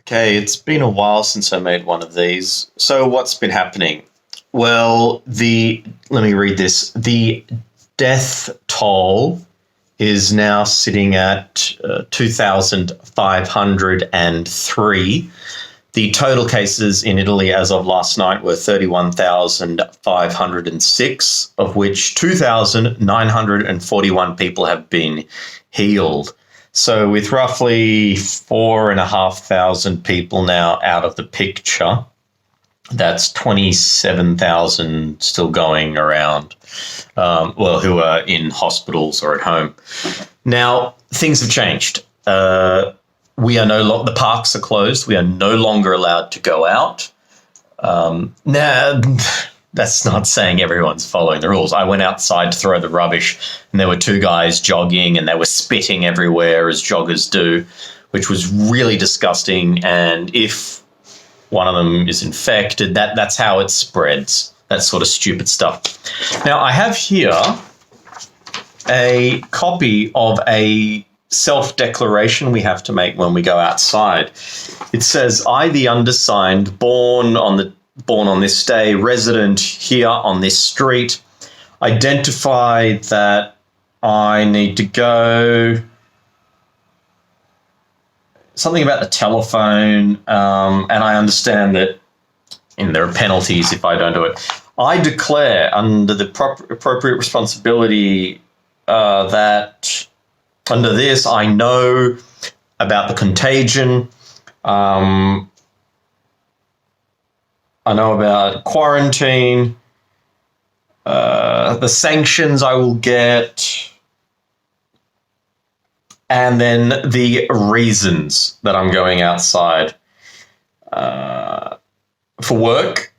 Okay, it's been a while since I made one of these. So what's been happening? Well, the let me read this. The death toll is now sitting at 2,503. The total cases in Italy as of last night were 31,506, of which 2,941 people have been healed. So, with roughly 4,500 people now out of the picture, that's 27,000 still going around, who are in hospitals or at home. Now, things have changed. We are the parks are closed. We are no longer allowed to go out. Now, that's not saying everyone's following the rules. I went outside to throw the rubbish, and there were two guys jogging, and they were spitting everywhere as joggers do, which was really disgusting. And if one of them is infected, that's how it spreads. That sort of stupid stuff. Now, I have here a copy of a self-declaration we have to make when we go outside. It says, "I, the undersigned, born on this day, resident here on this street, identify that I need to go." Something about the telephone, and I understand that there are penalties if I don't do it. I declare under the appropriate responsibility that under this I know about the contagion. I know about quarantine, the sanctions I will get, and then the reasons that I'm going outside. For work,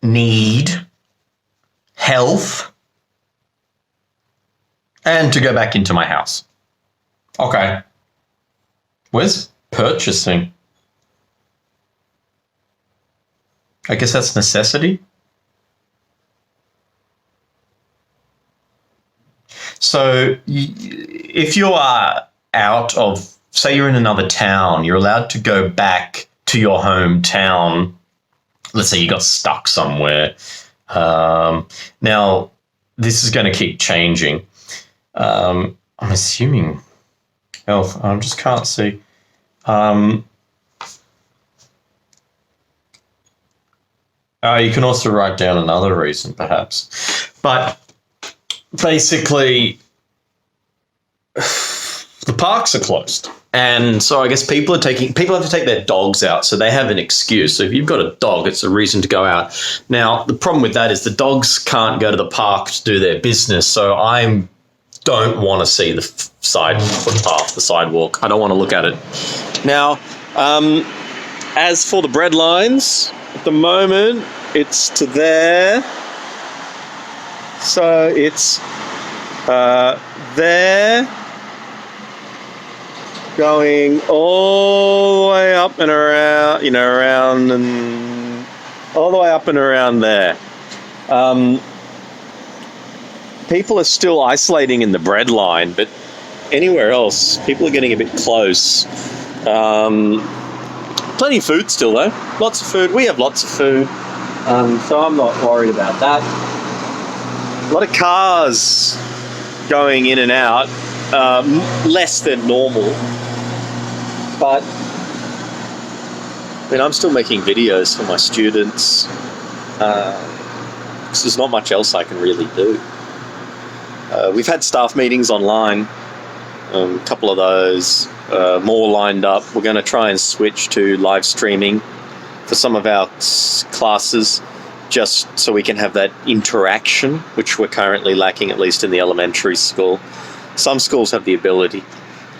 need, health, and to go back into my house. Okay. Where's purchasing? I guess that's necessity. So if you are out of, say you're in another town, you're allowed to go back to your hometown. Let's say you got stuck somewhere. Now, this is going to keep changing. I'm assuming health. I just can't see. You can also write down another reason, perhaps. But basically, the parks are closed. And so I guess people have to take their dogs out, so they have an excuse. So if you've got a dog, it's a reason to go out. Now, the problem with that is the dogs can't go to the park to do their business, so I don't want to see the side footpath, the sidewalk. I don't want to look at it. Now, as for the bread lines, at the moment, it's to there. So it's there, going all the way up and around, around and all the way up and around there. People are still isolating in the bread line, but anywhere else, people are getting a bit close. Plenty of food still, though. Lots of food. We have lots of food, so I'm not worried about that. A lot of cars going in and out, less than normal. But I'm still making videos for my students. Because there's not much else I can really do. We've had staff meetings online, a couple of those, more lined up. We're going to try and switch to live streaming for some of our classes, just so we can have that interaction, which we're currently lacking, at least in the elementary school. Some schools have the ability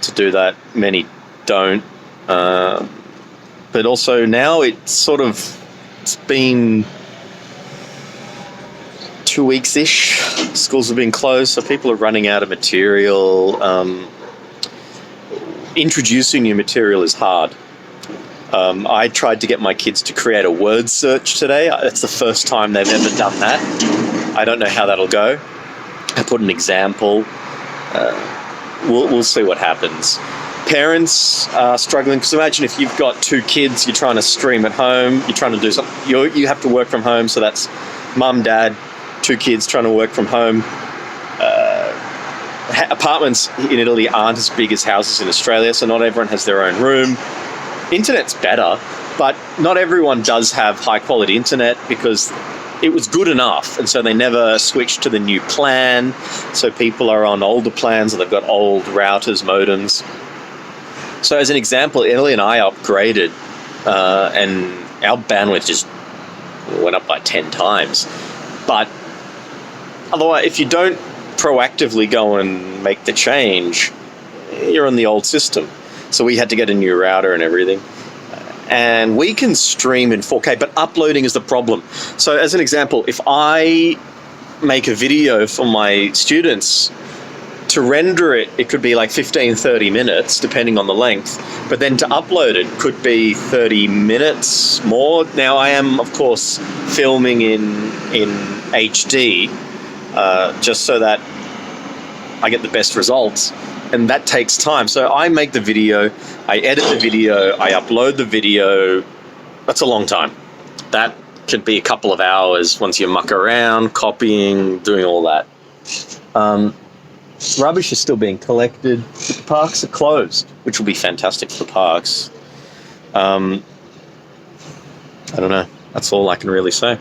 to do that, many don't. But also now it's been 2 weeks-ish. Schools have been closed, so people are running out of material. Introducing new material is hard. I tried to get my kids to create a word search today. It's the first time they've ever done that. I don't know how that'll go. I put an example. we'll see what happens. Parents are struggling because imagine if you've got 2 kids, you're trying to stream at home, you're trying to do something, you have to work from home, so that's mum, dad, 2 kids trying to work from home. Apartments in Italy aren't as big as houses in Australia, so not everyone has their own room. Internet's better, but not everyone does have high quality internet because it was good enough, and so they never switched to the new plan. So people are on older plans, or they've got old routers, modems. So as an example, Italy and I upgraded, and our bandwidth just went up by 10 times. But otherwise, if you don't proactively go and make the change, you're on the old system. So we had to get a new router and everything. And we can stream in 4K, but uploading is the problem. So as an example, if I make a video for my students, to render it, it could be like 15, 30 minutes, depending on the length. But then to upload it could be 30 minutes more. Now, I am, of course, filming in HD, just so that I get the best results. And that takes time. So I make the video, I edit the video, I upload the video. That's a long time. That could be a couple of hours once you muck around, copying, doing all that. Rubbish is still being collected. The parks are closed, which will be fantastic for the parks. I don't know. That's all I can really say.